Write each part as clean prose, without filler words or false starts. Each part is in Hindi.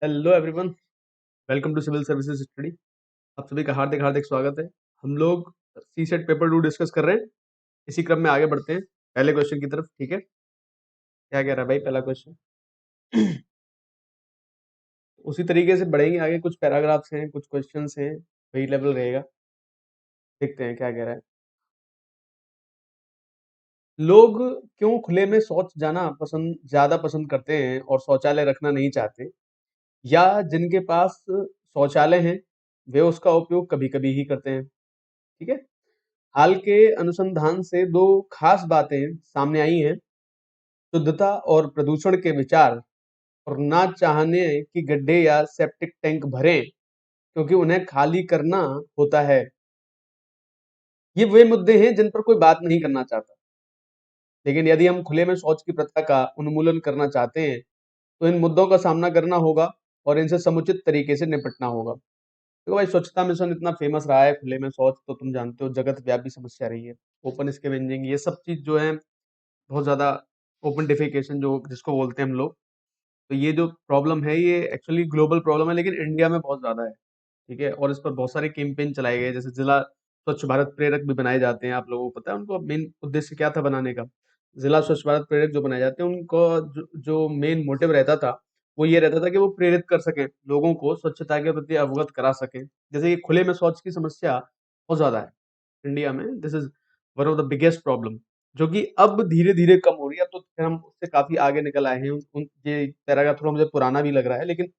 Hello everyone, welcome to civil services study. आप सभी का हार्दिक हार्दिक स्वागत है। हम लोग सी सेट पेपर 2 डिस्कस कर रहे हैं। इसी क्रम में आगे बढ़ते हैं पहले क्वेश्चन की तरफ। ठीक है, क्या कह रहा है भाई पहला क्वेश्चन? उसी तरीके से बढ़ेंगे आगे। कुछ पैराग्राफ्स हैं, कुछ क्वेश्चंस हैं, वही लेवल रहेगा। देखते हैं क्या कह रहा है। लोग क्यों खुले में शौच जाना ज्यादा पसंद करते हैं और शौचालय रखना नहीं चाहते, या जिनके पास शौचालय हैं वे उसका उपयोग कभी कभी ही करते हैं। ठीक है, हाल के अनुसंधान से दो खास बातें सामने आई हैं। शुद्धता और प्रदूषण के विचार, और ना चाहने कि गड्ढे या सेप्टिक टैंक भरें क्योंकि उन्हें खाली करना होता है। ये वे मुद्दे हैं जिन पर कोई बात नहीं करना चाहता, लेकिन यदि हम खुले में शौच की प्रथा का उन्मूलन करना चाहते हैं तो इन मुद्दों का सामना करना होगा और इनसे समुचित तरीके से निपटना होगा। देखो भाई, स्वच्छता मिशन इतना फेमस रहा है, खुले में शौच तो तुम जानते हो जगत व्यापी समस्या रही है। ओपन स्कैवेंजिंग, ये सब चीज जो है बहुत ज़्यादा, ओपन डिफेकेशन जो जिसको बोलते हैं हम लोग, तो ये जो प्रॉब्लम है ये एक्चुअली ग्लोबल प्रॉब्लम है, लेकिन इंडिया में बहुत ज़्यादा है। ठीक है, और इस पर बहुत सारे कैंपेन चलाए गए, जैसे जिला स्वच्छ भारत प्रेरक भी बनाए जाते हैं। आप लोगों को पता है उनको मेन उद्देश्य क्या था बनाने का? जिला स्वच्छ भारत प्रेरक जो बनाए जाते हैं उनको जो मेन मोटिव रहता था वो ये रहता था कि वो प्रेरित कर सकें, लोगों को स्वच्छता के प्रति अवगत करा सकें। जैसे ये खुले में शौच की समस्या बहुत ज़्यादा है इंडिया में। This is one of the biggest problem, जो कि अब धीरे धीरे कम हो रही है। अब तो खैर हम उससे काफी आगे निकल आए हैं। ये पैराग्राफ थोड़ा मुझे पुराना भी लग रहा है, लेकिन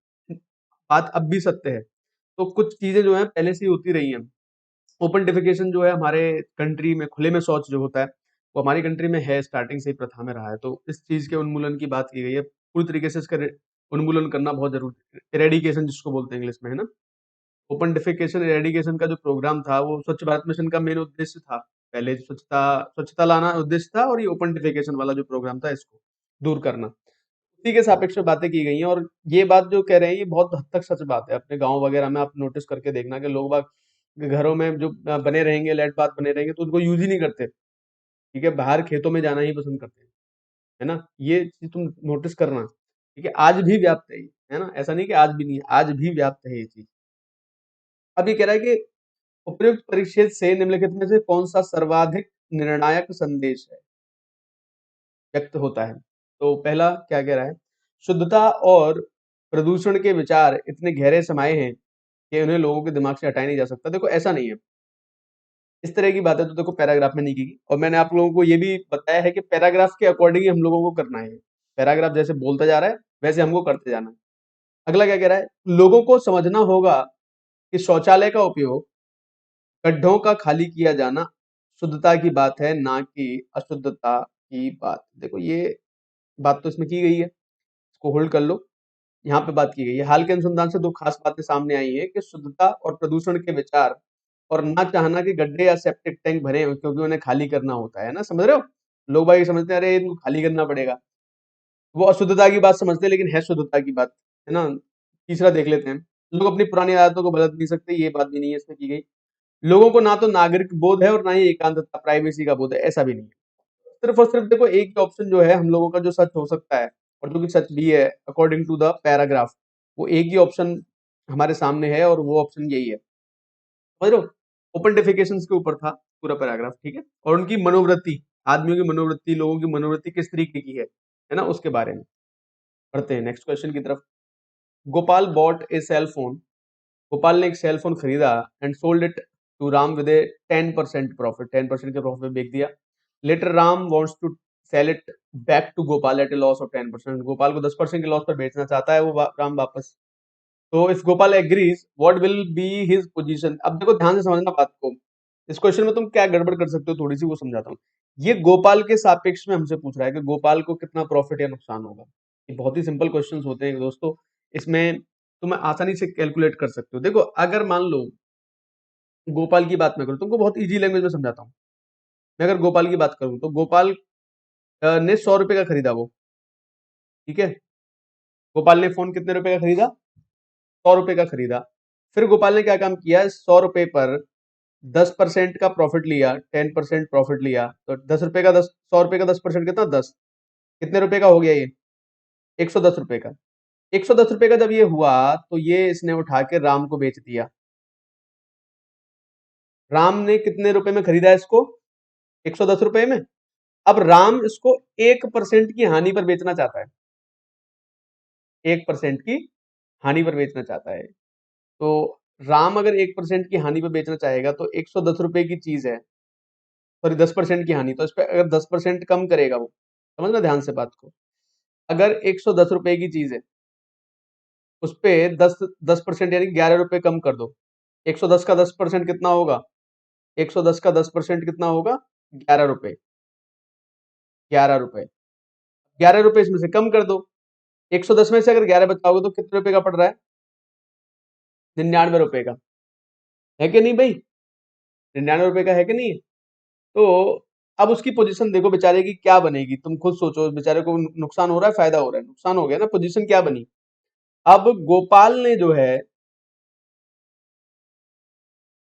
बात अब भी सत्य है। तो कुछ चीजें जो है पहले से ही होती रही हैं। ओपन डिफिकेशन जो है हमारे कंट्री में, खुले में शौच जो होता है वो हमारी कंट्री में है, स्टार्टिंग से ही प्रथा में रहा है। तो इस चीज के उन्मूलन की बात की गई है। पूरी तरीके से इसका उन्मूलन करना बहुत जरूरी, इरेडिकेशन जिसको बोलते हैं इंग्लिश में, है ना। ओपन डिफेकेशन इरेडिकेशन का जो प्रोग्राम था वो स्वच्छ भारत मिशन का मेन उद्देश्य था। पहले स्वच्छता स्वच्छता लाना उद्देश्य था, और ये ओपन डिफेकेशन वाला जो प्रोग्राम था इसको दूर करना। उसी के सापेक्ष में बातें की गई हैं, और ये बात जो कह रहे हैं ये बहुत हद तक सच बात है। अपने गांव वगैरह में आप नोटिस करके देखना कि लोग बाग घरों में जो बने रहेंगे, लेट बात बने रहेंगे, तो उनको यूज ही नहीं करते। ठीक है, बाहर खेतों में जाना ही पसंद करते हैं, है ना। ये चीज तुम नोटिस करना। ठीक है, आज भी व्याप्त है ये, है ना। ऐसा नहीं कि आज भी नहीं है, आज भी व्याप्त है ये चीज। अब ये कह रहा है कि उपयुक्त परिच्छेद से निम्नलिखित में से कौन सा सर्वाधिक निर्णायक संदेश है व्यक्त होता है? तो पहला क्या कह रहा है? शुद्धता और प्रदूषण के विचार इतने गहरे समाये हैं कि उन्हें लोगों के दिमाग से हटाया नहीं जा सकता। देखो ऐसा नहीं है, इस तरह की बातें तो देखो पैराग्राफ में नहीं की गई, और मैंने आप लोगों को ये भी बताया है कि पैराग्राफ के अकॉर्डिंग ही हम लोगों को करना है। पैराग्राफ जैसे बोलता जा रहा है वैसे हमको करते जाना है। अगला क्या कह रहा है? लोगों को समझना होगा कि शौचालय का उपयोग, गड्ढों का खाली किया जाना शुद्धता की बात है, ना कि अशुद्धता की बात। देखो ये बात तो इसमें की गई है, इसको होल्ड कर लो। यहाँ पे बात की गई है, हाल के अनुसंधान से दो खास बातें सामने आई है कि शुद्धता और प्रदूषण के विचार, और ना चाहना कि गड्ढे या सेप्टिक टैंक भरे क्योंकि उन्हें खाली करना होता है ना। समझ रहे हो? लोग बाग ये समझते हैं अरे इनको खाली करना पड़ेगा, वो अशुद्धता की बात समझते हैं, लेकिन है शुद्धता की बात, है ना। तीसरा देख लेते हैं, लोग अपनी पुरानी आदतों को बदल नहीं सकते, ये बात भी नहीं है इसमें की गई। लोगों को ना तो नागरिक बोध है और ना ही एकांतता प्राइवेसी का बोध है, ऐसा भी नहीं है। सिर्फ और सिर्फ देखो एक ही ऑप्शन जो है हम लोगों का जो सच हो सकता है, और जो कि सच भी है अकॉर्डिंग टू द पैराग्राफ, वो एक ही ऑप्शन हमारे सामने है, और वो ऑप्शन यही है। समझ रहे हो? ओपन डिफिकेशन के ऊपर था पूरा पैराग्राफ। ठीक है, और उनकी मनोवृत्ति, आदमियों की मनोवृत्ति, लोगों की मनोवृत्ति किस तरीके की है ना, उसके बारे में पढ़ते हैं नेक्स्ट क्वेश्चन की तरफ। Gopal bought a cell phone, Gopal ने एक सेल फोन खरीदा and sold it to Ram with a 10% profit, 10% के प्रॉफिट में बेच दिया। Later Ram wants to sell it back to Gopal at a loss of 10%, Gopal को 10% के लॉस पर बेचना चाहता है वो राम वापस। तो if Gopal agrees what will be his position? अब देखो ध्यान से समझना बात को, इस क्वेश्चन में तुम क्या गड़बड़ कर सकते हो थोड़ी सी वो समझाता हूँ। ये गोपाल के सापेक्ष में हमसे पूछ रहा है कि गोपाल को कितना प्रॉफिट या नुकसान होगा। ये बहुत ही सिंपल क्वेश्चंस होते हैं दोस्तों, इसमें तुम आसानी से कैलकुलेट कर सकते हो। देखो अगर मान लो गोपाल की बात मैं करूँ, तुमको बहुत इजी लैंग्वेज में समझाता हूँ। मैं अगर गोपाल की बात करूँ तो गोपाल ने 100 रुपए का खरीदा वो। ठीक है, गोपाल ने फोन कितने रुपए का खरीदा? 100 रुपए का खरीदा। फिर गोपाल ने क्या काम किया, 100 रुपए पर 10% का प्रॉफिट लिया, 10% प्रॉफिट लिया, तो 10 रुपए का 10, 100 रुपए का 10% कितना? 10। कितने रुपए का हो गया ये? 110 रुपए का। 110 रुपए का जब ये हुआ तो ये इसने उठा के राम को बेच दिया। राम ने कितने रुपए में खरीदा इसको? 110 रुपए में। अब राम इसको 1% की हानि पर बेचना चाहता है। 1% की हानि पर बेचना चाहता है। तो राम अगर 1% की हानि पर बेचना चाहेगा तो 110 रुपए की चीज है, सॉरी 10% की हानि, तो इस पे अगर 10% कम करेगा वो, समझना ध्यान से बात को। अगर 110 रुपए की चीज है, उस पे 10% यानी 11 रुपए कम कर दो। 110 का 10% कितना होगा? 110 का 10% कितना होगा? 11 रुपए। 11 रुपए। 11 रुपए इसमें से कम कर दो। 110 में से अगर 11 बचाओगे तो कितने रुपए का पड़ रहा है? 99 रुपए का। है कि नहीं भाई? 99 रुपए का है कि नहीं? तो अब उसकी पोजीशन देखो बेचारे की क्या बनेगी, तुम खुद सोचो। बेचारे को नुकसान हो रहा है, फायदा हो रहा है? नुकसान हो गया ना। पोजीशन क्या बनी? अब गोपाल ने जो है,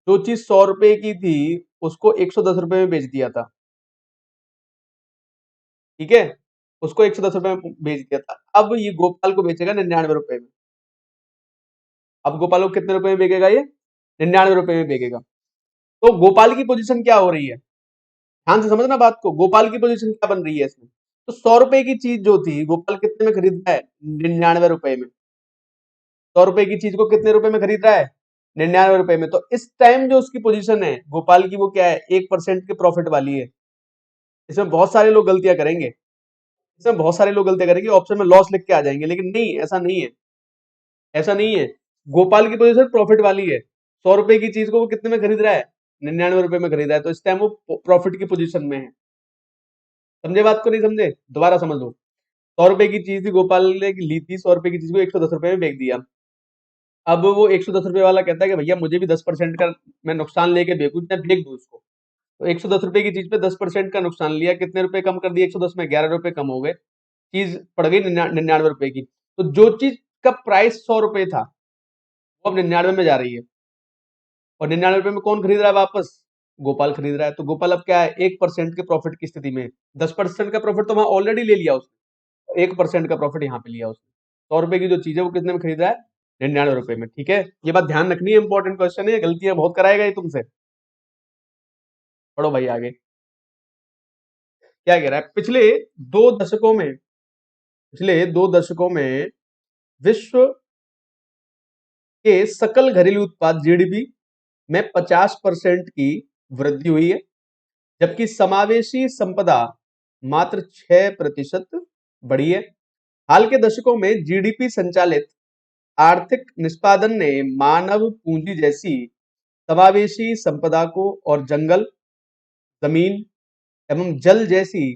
जो चीज 100 रुपए की थी उसको 110 रुपए में बेच दिया था। ठीक है, उसको 110 रुपए में बेच दिया था। अब ये गोपाल को बेचेगा 99 रुपए में। अब गोपाल को कितने रुपए में बेचेगा ये? 99 रुपए में बेचेगा। तो गोपाल की पोजीशन क्या हो रही है? ध्यान से समझना बात को। गोपाल की पोजीशन क्या बन रही है इसमें? तो 100 रुपए की चीज जो थी, गोपाल कितने में खरीद रहा है? 99 रुपए में। 100 रुपए की चीज को कितने रुपए में खरीद रहा है? 99 रुपए में। तो इस टाइम जो उसकी पोजीशन है गोपाल की, वो क्या है? 1% के प्रॉफिट वाली है। इसमें बहुत सारे लोग गलतियां करेंगे। इसमें बहुत सारे लोग गलतियां करेंगे, ऑप्शन में लॉस लिख के आ जाएंगे, लेकिन नहीं, ऐसा नहीं है। ऐसा नहीं है। गोपाल की पोजीशन प्रॉफिट वाली है। 100 रुपए की चीज को वो कितने में खरीद रहा है? 99 रुपए में खरीद रहा है। तो इस टाइम वो प्रॉफिट की पोजीशन में है। समझे बात को? नहीं समझे? दोबारा समझ लो। 100 रुपए की चीज थी, गोपाल ने ली थी 100 रुपए की चीज को 110 रुपए में बेच दिया। अब वो 110 रुपए वाला कहता है कि भैया मुझे भी 10% का मैं नुकसान लेके बेचूं, मैं बेच दूं इसको। तो 110 रुपए की चीज पे 10% का नुकसान लिया। कितने रुपए कम कर दिए? 110 में 11 रुपए कम हो गए। चीज पड़ गई 99 रुपए की। तो जो चीज का प्राइस 100 रुपए था, वो अब 99 में जा रही है। और 99 रुपए में कौन खरीद रहा है वापस? गोपाल खरीद रहा है। तो गोपाल अब क्या है? 1% के प्रॉफिट की स्थिति में। 10% का प्रॉफिट तो वहां ऑलरेडी ले लिया उसने, 1% का प्रॉफिट यहाँ पे लिया उसने। 100 रुपए की जो चीज है वो कितने में खरीद रहा है? 99 रुपए में। ठीक है, ये बात ध्यान रखनी है, इंपॉर्टेंट क्वेश्चन है, गलतियां बहुत कराएगा ये तुमसे। पढ़ो भाई आगे। क्या कह रहा है? पिछले 2 दशकों में विश्व के सकल घरेलू उत्पाद जीडीपी में 50% की वृद्धि हुई है, जबकि समावेशी संपदा मात्र 6% बढ़ी है। हाल के दशकों में जीडीपी संचालित आर्थिक निष्पादन ने मानव पूंजी जैसी समावेशी संपदा को और जंगल, जमीन एवं जल जैसी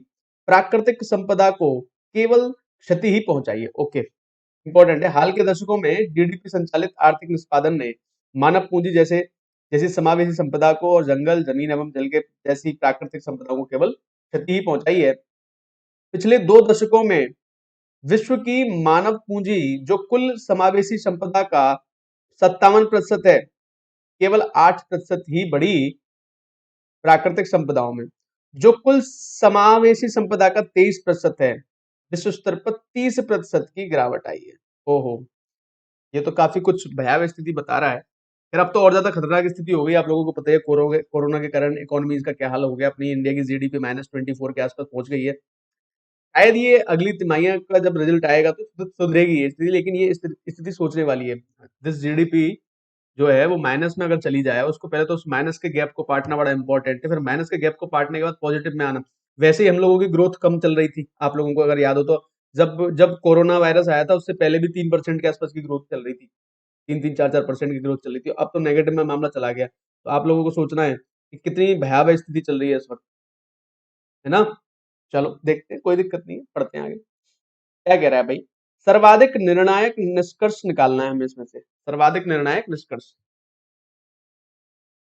प्राकृतिक संपदा को केवल क्षति ही पहुंचाई है। ओके, इंपॉर्टेंट है। हाल के दशकों में जीडीपी संचालित आर्थिक निष्पादन ने मानव पूंजी जैसे जैसी समावेशी संपदा को और जंगल, जमीन एवं जल के जैसी प्राकृतिक संपदा को केवल क्षति ही पहुंचाई है। पिछले 2 दशकों में विश्व की मानव पूंजी, जो कुल समावेशी संपदा का 57% है, केवल 8% ही बढ़ी। प्राकृतिक संपदाओं में, जो कुल समावेशी संपदा का 23% है, विश्व स्तर पर 30% की गिरावट आई है। ओहो, ये तो काफी कुछ भयावह स्थिति बता रहा है। फिर अब तो और ज्यादा खतरनाक स्थिति हो गई। आप लोगों को पता है कोरोना के कारण इकोनॉमीज का क्या हाल हो गया। अपनी इंडिया की जीडीपी -24 के आसपास पहुंच गई है। शायद ये अगली तिमाहियों का जब रिजल्ट आएगा तो सुधरेगी ये स्थिति, लेकिन ये स्थिति सोचने वाली है। दिस जीडीपी जो है वो माइनस में अगर चली जाए, उसको पहले तो उस माइनस के गैप को पाटना बड़ा इंपॉर्टेंट है, फिर माइनस के गैप को पाटने के बाद पॉजिटिव में आना। वैसे ही हम लोगों की ग्रोथ कम चल रही थी, आप लोगों को अगर याद हो तो। जब जब कोरोना वायरस आया था उससे पहले भी 3% के आसपास की ग्रोथ चल रही थी। 3-3, 4-4% की ग्रोथ चल रही थी। अब तो नेगेटिव में मामला चला गया। तो आप लोगों को सोचना है कि कितनी भयावह स्थिति चल रही है इस वक्त, है ना? चलो देखते हैं, कोई दिक्कत नहीं है, पढ़ते हैं आगे। क्या कह रहा है भाई? सर्वाधिक निर्णायक निष्कर्ष निकालना है हमें इसमें से। सर्वाधिक निर्णायक निष्कर्ष।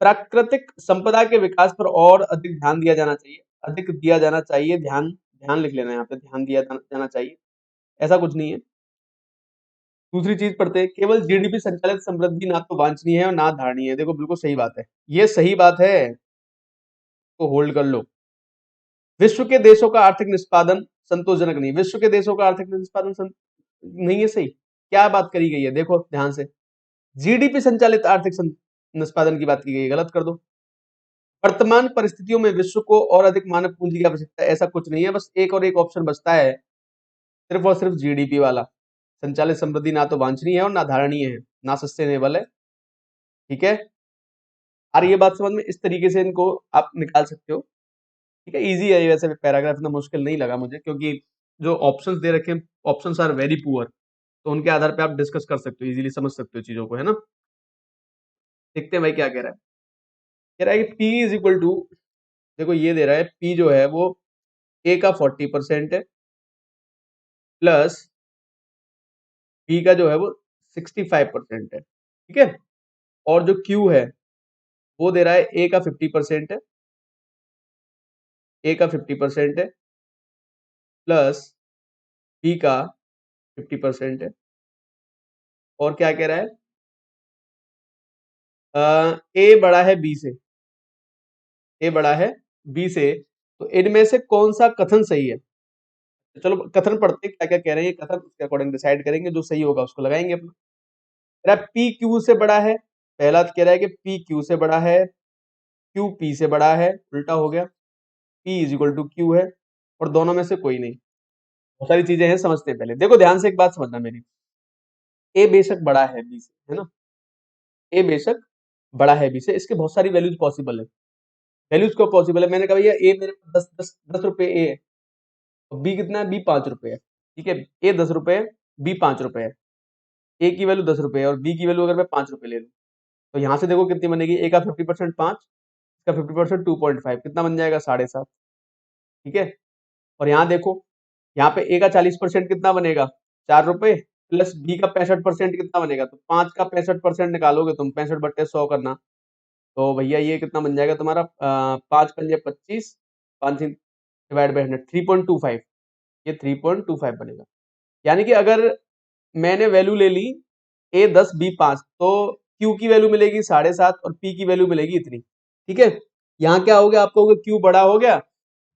प्राकृतिक संपदा के विकास पर और अधिक ध्यान दिया जाना चाहिए। अधिक दिया जाना चाहिए, ध्यान ध्यान लिख लेना है यहाँ पे, ध्यान दिया जाना चाहिए, ऐसा कुछ नहीं है। दूसरी चीज पढ़ते हैं, केवल जीडीपी संचालित समृद्धि ना तो वांछनीय है और ना धारणीय है। देखो बिल्कुल सही बात है, ये सही बात है, तो होल्ड कर लो। विश्व के देशों का आर्थिक निष्पादन संतोषजनक नहीं। विश्व के देशों का आर्थिक निष्पादन नहीं है सही। क्या बात करी गई है, देखो ध्यान से, जीडीपी संचालित आर्थिक निष्पादन की बात की गई है, गलत कर दो। वर्तमान परिस्थितियों में विश्व को और अधिक मानव पूंजी की आवश्यकता है, ऐसा कुछ नहीं है, बस एक और एक ऑप्शन बचता है, सिर्फ और सिर्फ जीडीपी वाला। संचालित समृद्धि ना तो वांछनीय है और ना धारणीय है, ना सस्टेनेबल है। ठीक है, और ये बात समझ में, इस तरीके से इनको आप निकाल सकते हो। ठीक है, इजी है ये, वैसे पैराग्राफ इतना मुश्किल नहीं लगा मुझे, क्योंकि जो ऑप्शंस दे रखे हैं, ऑप्शंस आर वेरी पुअर, तो उनके आधार पे आप डिस्कस कर सकते हो, इजीली समझ सकते हो चीजों को, है ना। देखते हैं भाई क्या कह रहा है। कह रहा है कि P इज इक्वल टू, देखो ये दे रहा है P जो है वो A का 40% है, प्लस B का जो है वो 65% है। ठीक है, और जो Q है वो दे रहा है A का 50% है, A का 50% है, प्लस B का 50% है। और क्या कह रहा है, A बड़ा है B से, A बड़ा है B से, तो इनमें से कौन सा कथन सही है। तो चलो कथन पढ़ते हैं, क्या क्या कह रहे हैं ये कथन, उसके अकॉर्डिंग डिसाइड करेंगे, जो सही होगा उसको लगाएंगे अपना। कह रहा है P Q से बड़ा है, पहला कह रहा है कि P Q से बड़ा है, Q P से बड़ा है, उल्टा हो गया, P is equal to Q है, और दोनों में से कोई नहीं। बहुत सारी चीजें हैं, समझते हैं पहले। देखो ध्यान से एक बात समझना मेरी, A बेशक बड़ा है B से, है ना, A बेशक बड़ा है B से, इसके बहुत सारी वैल्यूज पॉसिबल है। वैल्यूज को पॉसिबल है, मैंने कहा भैया A मेरे 10 रुपए A है, और B कितना है, B 5 रुपए है। ठीक है, A 10 रुपए है, B 5 रुपए है, A की वैल्यू 10 रुपए है और B की वैल्यू अगर मैं 5 रुपए ले लूँ, तो यहाँ से देखो कितनी बनेगी, A का 50% 5, इसका 50% 2.5, कितना बन जाएगा, 7.5। ठीक है, और यहाँ देखो, यहाँ पे A का 40% कितना बनेगा, 4 रुपए, प्लस B का 65% कितना बनेगा, तो 5 का 65% निकालोगे तुम, 65/100 करना, तो भैया ये कितना बन जाएगा तुम्हारा, 5×25, 5/100, 3.25, ये 3.25 बनेगा। यानी कि अगर मैंने वैल्यू ले ली A 10 B 5, तो Q की वैल्यू मिलेगी 7.5 और P की वैल्यू मिलेगी इतनी। ठीक है, यहाँ क्या हो गया, आपको Q बड़ा हो गया,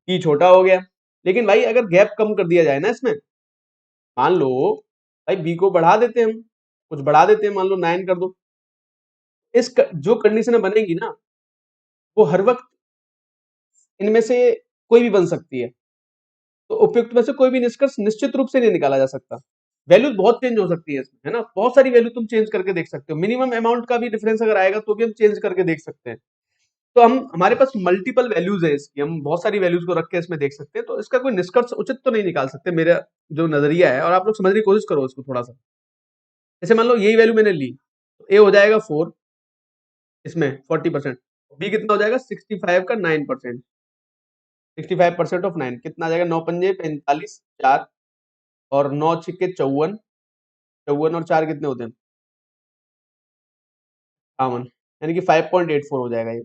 P छोटा हो गया। लेकिन भाई अगर गैप कम कर दिया जाए ना इसमें, मान लो भाई B को बढ़ा देते हैं हम, कुछ बढ़ा देते हैं, मान लो 9 कर दो, जो कंडीशन बनेगी ना, वो हर वक्त इनमें से कोई भी बन सकती है, तो उपयुक्त में से कोई भी निष्कर्ष निश्चित रूप से नहीं निकाला जा सकता। वैल्यूज बहुत चेंज हो सकती है इसमें, है ना, बहुत सारी वैल्यू तुम चेंज करके देख सकते हो, मिनिमम अमाउंट का भी डिफरेंस अगर आएगा तो भी हम चेंज करके देख सकते हैं। तो हम, हमारे पास मल्टीपल वैल्यूज है इसकी, हम बहुत सारी वैल्यूज को रख के इसमें देख सकते हैं, तो इसका कोई निष्कर्ष उचित तो नहीं निकाल सकते, मेरा जो नजरिया है, और आप लोग समझने की कोशिश करो इसको थोड़ा सा। जैसे मान लो यही वैल्यू मैंने ली, तो ए हो जाएगा 4, इसमें 40%, बी कितना हो जाएगा 65 का 9%, 65% ऑफ 9 कितना आ जाएगा, 9 पंजे 45, 4, और 9 छिक्के 54, 54 और 4 कितने होते हैं, 58, यानी कि 5.84 हो जाएगा ये,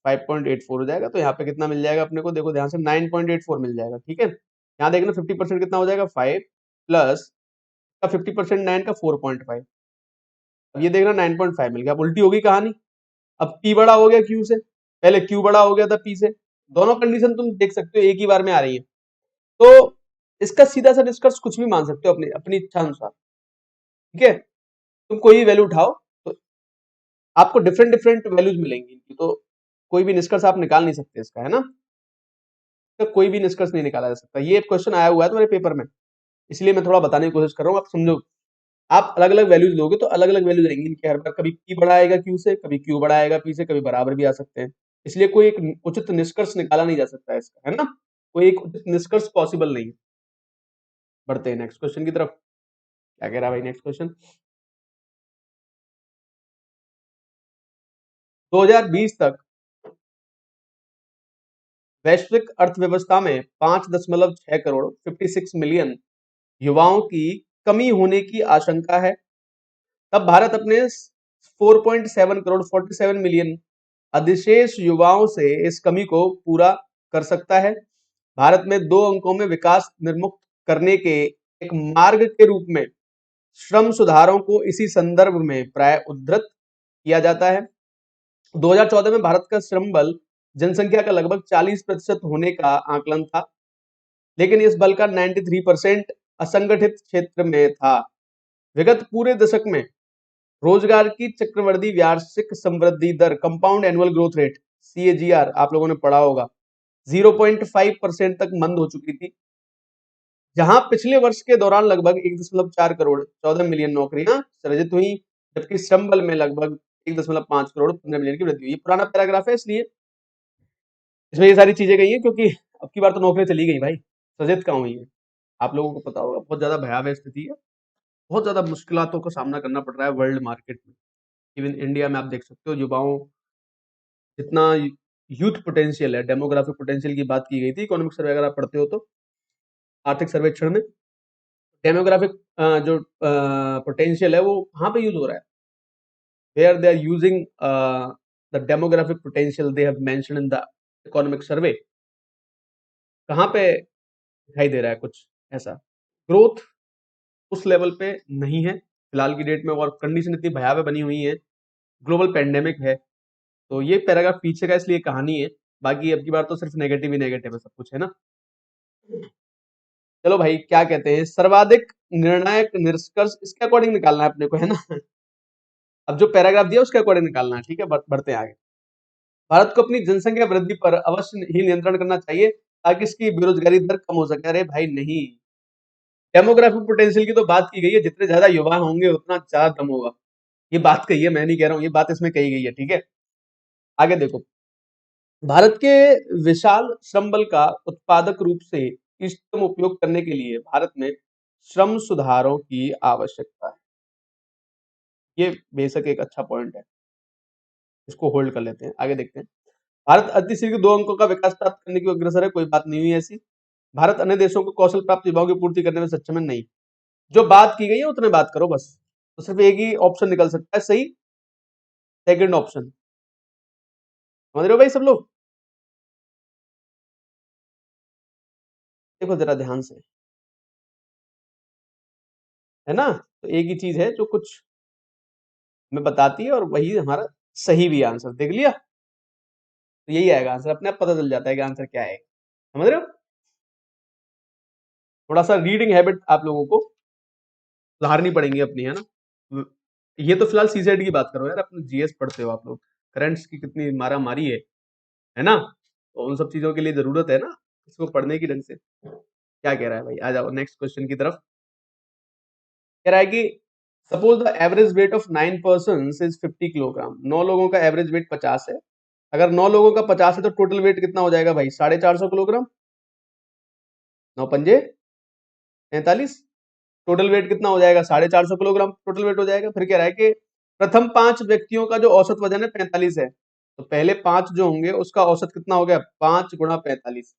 5.84 हो जाएगा। तो यहाँ पे कितना मिल जाएगा अपने को, देखो ध्यान से, 9.84 मिल जाएगा। ठीक है, यहाँ देखना 50% कितना हो जाएगा, 5, प्लस का 50% 9 का 4.5, अब ये देखना 9.5 मिल गया। अब उल्टी होगी कहानी, अब P बड़ा हो गया Q से, पहले Q बड़ा हो गया था P से, दोनों कंडीशन तुम देख सकते हो एक ही बार में आ रही है, तो इसका सीधा सा निष्कर्ष कुछ भी मान सकते हो अपनी अपनी इच्छा अनुसार। ठीक है, तुम कोई भी वैल्यू उठाओ, तो आपको डिफरेंट डिफरेंट वैल्यूज मिलेंगी इनकी, तो कोई भी निष्कर्ष आप निकाल नहीं सकते इसका, है ना, तो कोई भी निष्कर्ष नहीं निकाला जा सकता। ये क्वेश्चन आया हुआ है तुम्हारे पेपर में, इसलिए मैं थोड़ा बताने की कोशिश कर रहा हूँ, आप समझो। आप अलग अलग वैल्यूज लोगे तो अलग अलग वैल्यूज आएंगी इनके, हर बार कभी P बड़ा आएगा Q से, कभी Q बड़ा आएगा P से, कभी बराबर भी आ सकते हैं, इसलिए कोई एक उचित निष्कर्ष निकाला नहीं जा सकता है इसका, है ना, कोई एक उचित निष्कर्ष पॉसिबल नहीं है। बढ़ते हैं नेक्स्ट क्वेश्चन की तरफ, क्या कह रहा है भाई नेक्स्ट क्वेश्चन। 2020 तक वैश्विक अर्थव्यवस्था में 5.6 करोड़ 56 मिलियन युवाओं की कमी होने की आशंका है। तब भारत अपने 4.7 करोड़ 47 मिलियन अधिशेष युवाओं से इस कमी को पूरा कर सकता है। भारत में 2 अंकों में विकास निर्मुक्त करने के एक मार्ग के रूप में श्रम सुधारों को इसी संदर्भ में प्राय उद्धृत किया जाता है। 2014 में भारत का श्रम बल जनसंख्या का लगभग 40% होने का आकलन था, लेकिन इस बल का 93% असंगठित क्षेत्र में था। विगत पूरे दशक में रोजगार की चक्रवृद्धि वार्षिक समृद्धि दर compound annual growth rate CAGR आप लोगों ने पढ़ा होगा 0.5% तक मंद हो चुकी थी, जहां पिछले वर्ष के दौरान लगभग 1.4 करोड़ 14 मिलियन नौकरियां सृजित हुई, जबकि श्रम बल में लगभग 1.5 करोड़ 15 मिलियन की वृद्धि हुई। ये पुराना पैराग्राफ है, इसलिए इसमें ये सारी चीजें गई हैं, क्योंकि अब की बार तो नौकरी चली गई भाई, सृजित कहाँ हुई है। आप लोगों को पता होगा बहुत ज्यादा भयावह स्थिति है, बहुत ज्यादा मुश्किलों का सामना करना पड़ रहा है वर्ल्ड मार्केट में। इवन इंडिया में आप देख सकते हो युवाओं जितना यूथ पोटेंशियल है, डेमोग्राफिक पोटेंशियल की बात की गई थी इकोनॉमिक सर्वे अगर आप पढ़ते हो तो, आर्थिक सर्वेक्षण में डेमोग्राफिक जो पोटेंशियल है वो कहाँ पे यूज हो रहा है, where they are using the demographic potential they have mentioned in the economic survey, कहाँ पे दिखाई दे रहा है कुछ ऐसा। ग्रोथ उस लेवल पे नहीं है फिलहाल की डेट में, और कंडीशन इतनी भयावह बनी हुई है, ग्लोबल पेंडेमिक है। तो ये पैराग्राफ पीछे का इसलिए कहानी है, बाकी अब की बार तो सिर्फ नेगेटिव ही नेगेटिव है सब कुछ, है ना। चलो भाई, क्या कहते हैं, सर्वाधिक निर्णायक निष्कर्ष इसके अकॉर्डिंग निकालना है अपने को, है ना। अब जो पैराग्राफ दिया उसके अकॉर्डिंग निकालना है, ठीक है, बढ़ते हैं आगे। भारत को अपनी जनसंख्या वृद्धि पर अवश्य ही नियंत्रण करना चाहिए ताकि इसकी बेरोजगारी दर कम हो सके। अरे भाई नहीं, डेमोग्राफिक पोटेंशियल की तो बात की गई है, जितने ज्यादा युवा होंगे उतना ज्यादा दम होगा, ये बात कही है, मैं नहीं कह रहा हूँ, ये बात इसमें कही गई है, ठीक है। आगे देखो, भारत के विशाल श्रम बल का उत्पादक रूप से इष्टतम उपयोग करने के लिए भारत में श्रम सुधारों की आवश्यकता है। ये बेशक एक अच्छा पॉइंट है, इसको होल्ड कर लेते हैं, आगे देखते हैं। भारत अति शीघ्र 2 अंकों का विकास प्राप्त करने की अग्रसर है, कोई बात नहीं हुई ऐसी। भारत अन्य देशों को कौशल प्राप्त युवाओं की पूर्ति करने में सक्षम है, नहीं। जो बात की गई है उतने बात करो बस, तो सिर्फ एक ही ऑप्शन निकल सकता है सही, सेकंड ऑप्शन। समझ रहे हो भाई सब लोग, देखो जरा ध्यान से, है ना। तो एक ही चीज है जो कुछ हमें बताती है और वही हमारा सही भी आंसर, देख लिया, तो यही आएगा आंसर, अपने आप पता चल जाता है कि आंसर क्या है, समझ रहे हो। थोड़ा सा रीडिंग हैबिट आप लोगों को सुधारनी पड़ेंगी अपनी, है ना। ये तो फिलहाल सीजेड की बात करो यार, अपने जीएस पढ़ते हो आप लोग, करंट्स की कितनी मारा मारी है ना, तो उन सब चीजों के लिए जरूरत है ना इसको पढ़ने की ढंग से। क्या कह रहा है भाई, आ जाओ नेक्स्ट क्वेश्चन की तरफ। कह रहा है कि suppose the average weight of 9 person is 50 kilogram, 9 लोगों का एवरेज वेट 50 है। अगर 9 लोगों का 50 है तो टोटल वेट कितना हो जाएगा भाई, 450 किलोग्राम, 9 पंजे 45, टोटल वेट कितना हो जाएगा, 450 किलोग्राम टोटल वेट हो जाएगा। फिर कह रहा है कि प्रथम 5 व्यक्तियों का जो औसत वजन है 45 है, तो पहले 5 जो होंगे उसका औसत कितना हो गया, 5 × 45,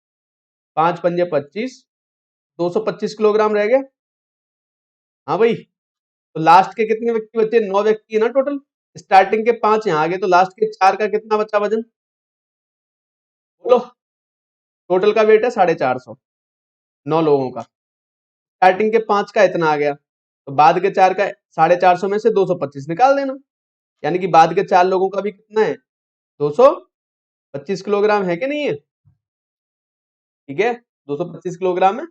5 पंजे 25, 225 किलोग्राम रह गया। हाँ भाई, तो लास्ट के कितने व्यक्ति बचे, 9 व्यक्ति है ना टोटल, स्टार्टिंग के 5 यहाँ आ गए, तो लास्ट के 4 का कितना बचा वजन, बोलो। टोटल का वेट है 450, 9 लोगों का, स्टार्टिंग के 5 का इतना आ गया, तो बाद के 4 का 450 में से 225 निकाल देना, यानी कि बाद के 4 लोगों का भी कितना है, 225 किलोग्राम है कि नहीं है, ठीक है, 225 किलोग्राम है।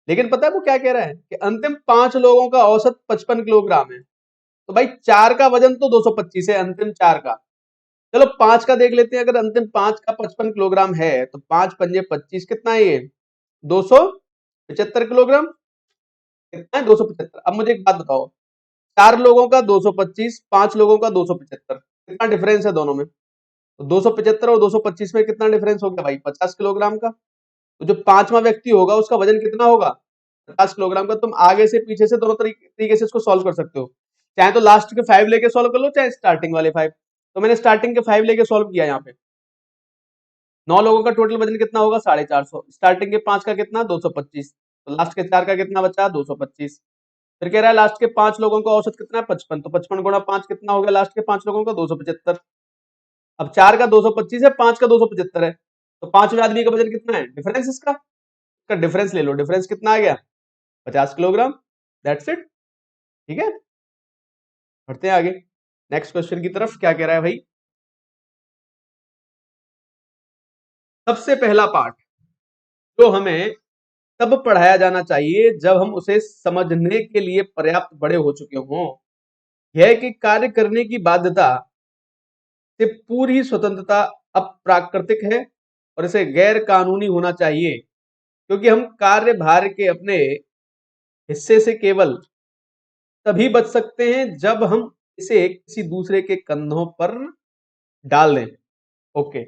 लेकिन पता है वो क्या कह रहा है कि अंतिम 5 लोगों का औसत 55 किलोग्राम है, तो भाई 4 का वजन तो 225 है, अंतिम 4 का, चलो 5 का देख लेते हैं। अगर अंतिम 5 का 55 किलोग्राम है तो 5 पंजे 25 कितना है ये, 275 किलोग्राम, कितना है 275। अब मुझे एक बात बताओ, 4 लोगों का 225, 5 लोगों का 275, कितना डिफरेंस है दोनों में, तो 275 और 225 में कितना डिफरेंस हो गया भाई, 50 किलोग्राम का। तो जो 5वां व्यक्ति होगा उसका वजन कितना होगा, 50 किलोग्राम का। तुम आगे से पीछे से दोनों तरीके से इसको सॉल्व कर सकते हो, चाहे तो लास्ट के 5 लेके सॉल्व कर लो, चाहे स्टार्टिंग वाले 5। तो मैंने स्टार्टिंग के 5 लेके सॉल्व किया यहाँ पे। 9 लोगों का टोटल वजन कितना होगा, 450, स्टार्टिंग के 5 का कितना, 225, तो लास्ट के 4 का कितना बचा, 225। फिर कह रहा है लास्ट के 5 लोगों का औसत कितना है, 55, तो 55 × 5 कितना हो गया, लास्ट के 5 लोगों का 275। अब 4 का 225 है, 5 का 275 है, तो 5वें आदमी का वजन कितना है, डिफरेंस इसका डिफरेंस ले लो, डिफरेंस कितना आ गया, 50 किलोग्राम, दैट्स इट, ठीक है। बढ़ते हैं आगे नेक्स्ट क्वेश्चन की तरफ। क्या कह रहा है भाई, सबसे पहला पार्ट जो हमें तब पढ़ाया जाना चाहिए जब हम उसे समझने के लिए पर्याप्त बड़े हो चुके हों। यह कि कार्य करने की बाध्यता से पूरी स्वतंत्रता अप्राकृतिक है और इसे गैर कानूनी होना चाहिए, क्योंकि हम कार्यभार के अपने हिस्से से केवल तभी बच सकते हैं जब हम इसे किसी दूसरे के कंधों पर डाल दें। ओके।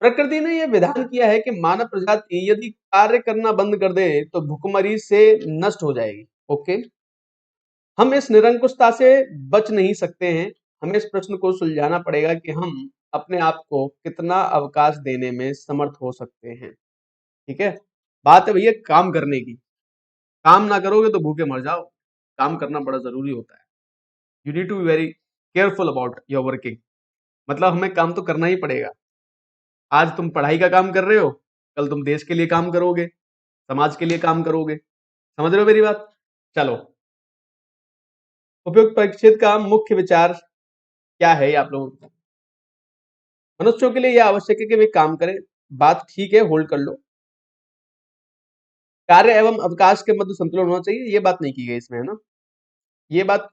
प्रकृति ने यह विधान किया है कि मानव प्रजाति यदि कार्य करना बंद कर दे तो भुखमरी से नष्ट हो जाएगी। ओके। हम इस निरंकुशता से बच नहीं सकते हैं। हमें इस प्रश्न को सुलझाना पड़ेगा कि हम अपने आप को कितना अवकाश देने में समर्थ हो सकते हैं। ठीक है। बात है भैया काम करने की। काम ना करोगे तो भूखे मर जाओ। काम करना बड़ा जरूरी होता है। You need to be very careful about your working. मतलब हमें काम तो करना ही पड़ेगा। आज तुम पढ़ाई का काम कर रहे हो, कल तुम देश के लिए काम करोगे, समाज के लिए काम करोगे। समझ रहे हो मेरी बात? चलो, उपयुक्त परिच्छेद का मुख्य विचार क्या है ये आप लोगों को? मनुष्यों के लिए यह आवश्यक है कि वे काम करें। बात ठीक है, होल्ड कर लो। कार्य एवं अवकाश के मध्य संतुलन होना चाहिए, ये बात नहीं की गई इसमें, है ना। ये बात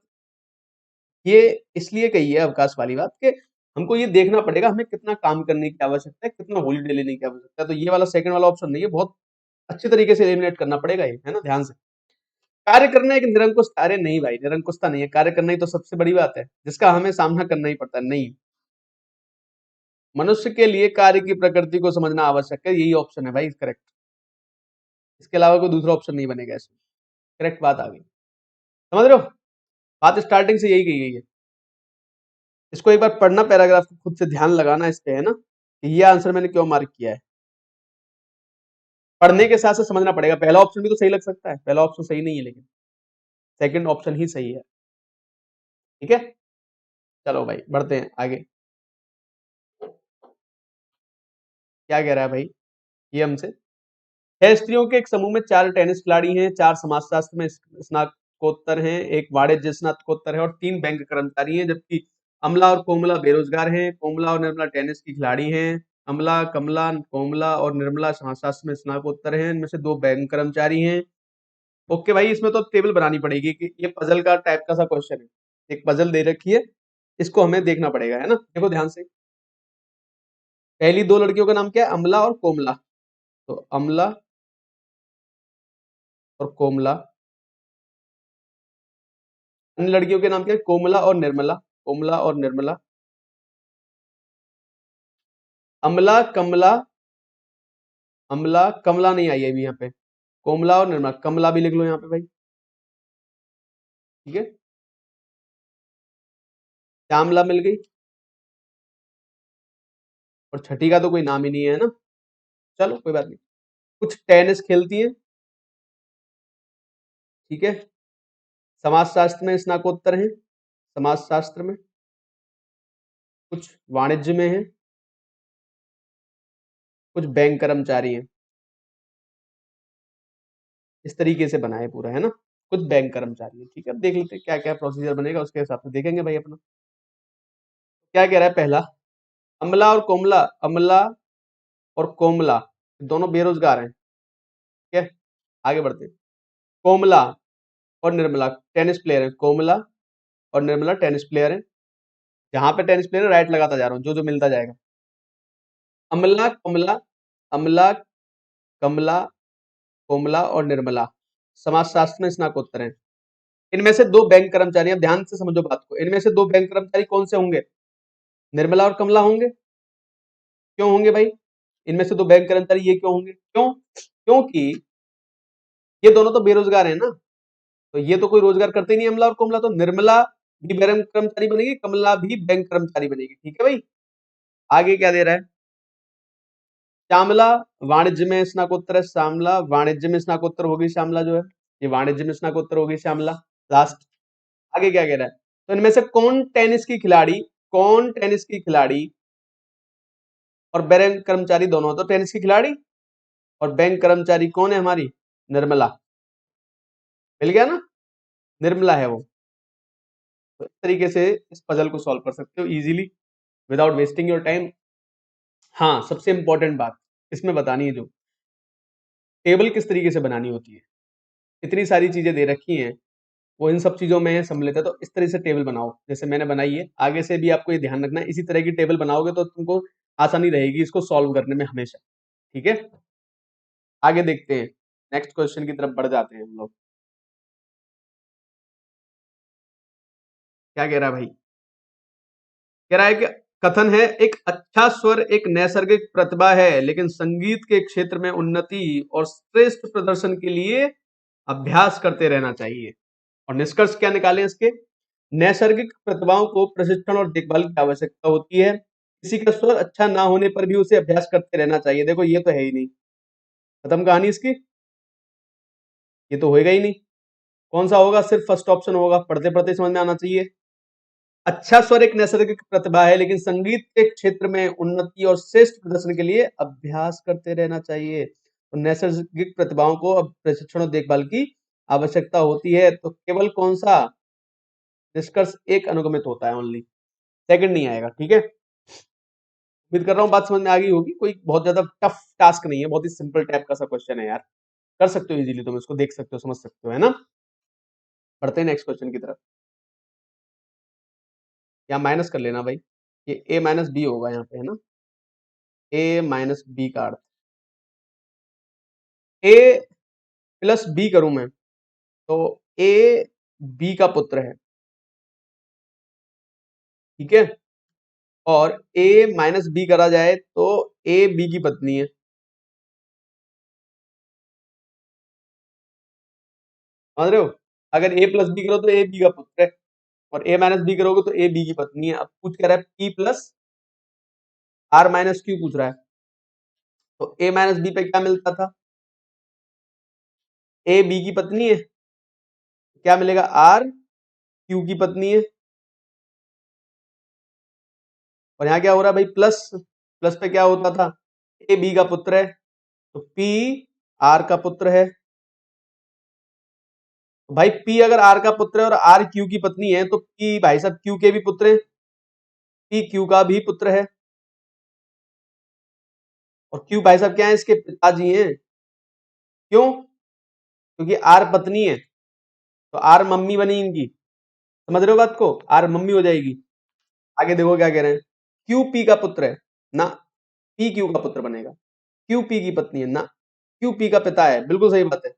ये इसलिए कही है अवकाश वाली बात कि हमको ये देखना पड़ेगा हमें कितना काम करने की आवश्यकता है, कितना हॉलीडे लेने की आवश्यकता है। तो ये वाला सेकंड वाला ऑप्शन नहीं है, बहुत अच्छी तरीके से एलिमिनेट करना पड़ेगा ये, है ना, ध्यान से। कार्य करना एक निरंकुश कार्य नहीं भाई, निरंकुशता नहीं है। कार्य करना ही तो सबसे बड़ी बात है जिसका हमें सामना करना ही पड़ता है। नहीं, मनुष्य के लिए कार्य की प्रकृति को समझना आवश्यक है। यही ऑप्शन है भाई करेक्ट। इसके अलावा कोई दूसरा ऑप्शन नहीं बनेगा इसमें। करेक्ट बात आ गई। समझ रहे हो? बात स्टार्टिंग से यही कही गई है। इसको एक बार पढ़ना पैराग्राफ को, खुद से ध्यान लगाना इस पे, है ना, कि ये आंसर मैंने क्यों मार्क किया है। पढ़ने के साथ साथ समझना पड़ेगा। पहला ऑप्शन भी तो सही लग सकता है, पहला ऑप्शन सही नहीं है, लेकिन सेकंड ऑप्शन ही सही है। ठीक है, चलो भाई बढ़ते हैं आगे। क्या कह रहा है भाई ये हमसे? 6 स्त्रियों के एक समूह में 4 टेनिस खिलाड़ी हैं, 4 समाजशास्त्र में स्नातकोत्तर हैं, एक वाणिज्य स्नातकोत्तर है और 3 बैंक कर्मचारी हैं, जबकि अमला और कोमला बेरोजगार हैं। कोमला और निर्मला टेनिस की खिलाड़ी हैं। अमला, कमला, कोमला और निर्मला समाजशास्त्र में स्नातकोत्तर हैं, इनमें से 2 बैंक कर्मचारी हैं। ओके भाई, इसमें तो अब टेबल बनानी पड़ेगी कि ये पजल का टाइप का सा क्वेश्चन है। एक पजल दे रखी है, इसको हमें देखना पड़ेगा, है ना। देखो ध्यान से, पहली 2 लड़कियों का नाम क्या है? अमला और कोमला। तो अमला और कोमला। अन्य लड़कियों के नाम क्या है? कोमला और निर्मला। कोमला और निर्मला। अमला, कमला। अमला, कमला नहीं आई है अभी यहाँ पे। कोमला और निर्मला, कमला भी लिख लो यहाँ पे भाई। ठीक है, श्यामला मिल गई। और छठी का तो कोई नाम ही नहीं है ना। चलो कोई बात नहीं। कुछ टेनिस खेलती हैं। ठीक है, समाजशास्त्र में स्नातकोत्तर हैं, समाजशास्त्र में। कुछ वाणिज्य में है, कुछ बैंक कर्मचारी हैं। इस तरीके से बना है पूरा, है ना। कुछ बैंक कर्मचारी हैं। ठीक है, अब देख लेते हैं क्या क्या प्रोसीजर बनेगा, उसके हिसाब से देखेंगे भाई अपना। क्या कह रहा है पहला? अमला और कोमला। अमला और कोमला दोनों बेरोजगार हैं। ठीक है, आगे बढ़ते हैं। कोमला और निर्मला टेनिस प्लेयर है। कोमला और निर्मला टेनिस प्लेयर है। जहां पे टेनिस प्लेयर राइट लगाता जा रहा हूँ, जो जो मिलता जाएगा। अमला, कमला। अमला, कमला, कोमला और निर्मला समाजशास्त्र में स्नातकोत्तर है। इनमें से 2 बैंक कर्मचारी, अब ध्यान से समझो बात को, इनमें से 2 बैंक कर्मचारी कौन से होंगे? निर्मला और कमला होंगे। क्यों होंगे भाई? इनमें से 2 बैंक कर्मचारी ये क्यों होंगे? क्यों? क्योंकि ये दोनों तो बेरोजगार है ना। तो ये तो कोई रोजगार करते ही नहीं, अमला और कोमला। तो निर्मला भी बैंक कर्मचारी बनेगी, कमला भी बैंक कर्मचारी बनेगी। ठीक है भाई, आगे क्या दे रहा है? श्यामला वाणिज्य में स्नातकोत्तर है। श्यामला वाणिज्य में स्नातकोत्तर होगी। श्यामला जो है ये वाणिज्य में स्नातकोत्तर होगी श्यामला। लास्ट, आगे क्या कह रहा है? तो इनमें से कौन टेनिस की खिलाड़ी और बैंक कर्मचारी दोनों? तो टेनिस की खिलाड़ी और बैंक कर्मचारी कौन है हमारी? निर्मला। मिल गया ना, निर्मला है वो। तो इस तरीके से इस पजल को सॉल्व कर सकते हो easily without wasting your time. हाँ, सबसे इंपॉर्टेंट बात इसमें बतानी है जो टेबल किस तरीके से बनानी होती है। इतनी सारी चीजें दे रखी हैं, वो इन सब चीजों में सम्मिलित है। तो इस तरह से टेबल बनाओ जैसे मैंने बनाई है। आगे से भी आपको ये ध्यान रखना है, इसी तरह की टेबल बनाओगे तो तुमको आसानी रहेगी इसको सॉल्व करने में हमेशा। ठीक है, आगे देखते हैं, नेक्स्ट क्वेश्चन की तरफ बढ़ जाते हैं हम लोग। क्या कह रहा है भाई? कह रहा है कि कथन है, एक अच्छा स्वर एक नैसर्गिक प्रतिभा है, लेकिन संगीत के क्षेत्र में उन्नति और श्रेष्ठ प्रदर्शन के लिए अभ्यास करते रहना चाहिए। और निष्कर्ष क्या निकाले इसके? नैसर्गिक प्रतिभाओं को प्रशिक्षण और देखभाल की आवश्यकता होती है। किसी का स्वर अच्छा ना होने पर भी उसे अभ्यास करते रहना चाहिए। देखो ये तो है ही नहीं, खत्म कहानी इसकी, ये तो होएगा ही नहीं। कौन सा होगा? सिर्फ फर्स्ट ऑप्शन होगा, पढ़ते पढ़ते समझ में आना चाहिए। अच्छा स्वर एक नैसर्गिक प्रतिभा है, लेकिन संगीत के क्षेत्र में उन्नति और श्रेष्ठ प्रदर्शन के लिए अभ्यास करते रहना चाहिए। तो नैसर्गिक प्रतिभाओं को अब प्रशिक्षण और देखभाल की आवश्यकता होती है। तो केवल कौन सा निष्कर्ष एक अनुगमित होता है, ओनली सेकंड नहीं आएगा। ठीक है, उम्मीद कर रहा हूँ बात समझ में आ गई होगी। कोई बहुत ज्यादा टफ टास्क नहीं है, बहुत ही सिंपल टाइप का सा क्वेश्चन है यार, कर सकते हो इजीली, तुम इसको देख सकते हो, समझ सकते हो, है ना। पढ़ते हैं नेक्स्ट क्वेश्चन की तरफ। या माइनस कर लेना भाई, ये a माइनस बी होगा यहाँ पे, है ना। a माइनस बी का अर्थ a प्लस बी करूं मैं तो a b का पुत्र है, ठीक है। और a माइनस बी करा जाए तो a b की पत्नी है, समझ रहे हो। अगर a प्लस बी करो तो a b का पुत्र है, और a माइनस बी करोगे तो a b की पत्नी है। अब पूछ कह रहा है p plus r minus Q पूछ रहा है, तो a माइनस बी पे क्या मिलता था? a b की पत्नी है, क्या मिलेगा? r q की पत्नी है। और यहाँ क्या हो रहा है भाई? प्लस, प्लस पे क्या होता था? a b का पुत्र है, तो p r का पुत्र है। तो भाई p अगर r का पुत्र है और r q की पत्नी है, तो p भाई साहब q के भी पुत्र है, p q का भी पुत्र है। और q भाई साहब क्या है? इसके पिताजी हैं। क्यों? क्योंकि r पत्नी है, तो r मम्मी बनी इनकी। समझ रहे हो बात को? r मम्मी हो जाएगी। आगे देखो क्या कह रहे हैं, q p का पुत्र है ना, p q का पुत्र बनेगा। q p की पत्नी है ना, q p का पिता है। बिल्कुल सही बात है,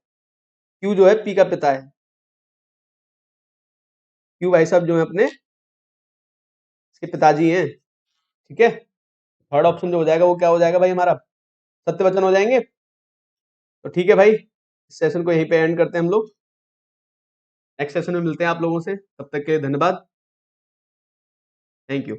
q जो है p का पिता है। q भाई साहब जो है अपने इसके पिताजी हैं, ठीक है। थर्ड ऑप्शन जो हो जाएगा वो क्या हो जाएगा भाई? हमारा सत्य वचन हो जाएंगे। तो ठीक है भाई, इस सेशन को यहीं पे एंड करते हैं हम लोग। नेक्स्ट सेशन में मिलते हैं आप लोगों से, तब तक के लिए धन्यवाद, थैंक यू।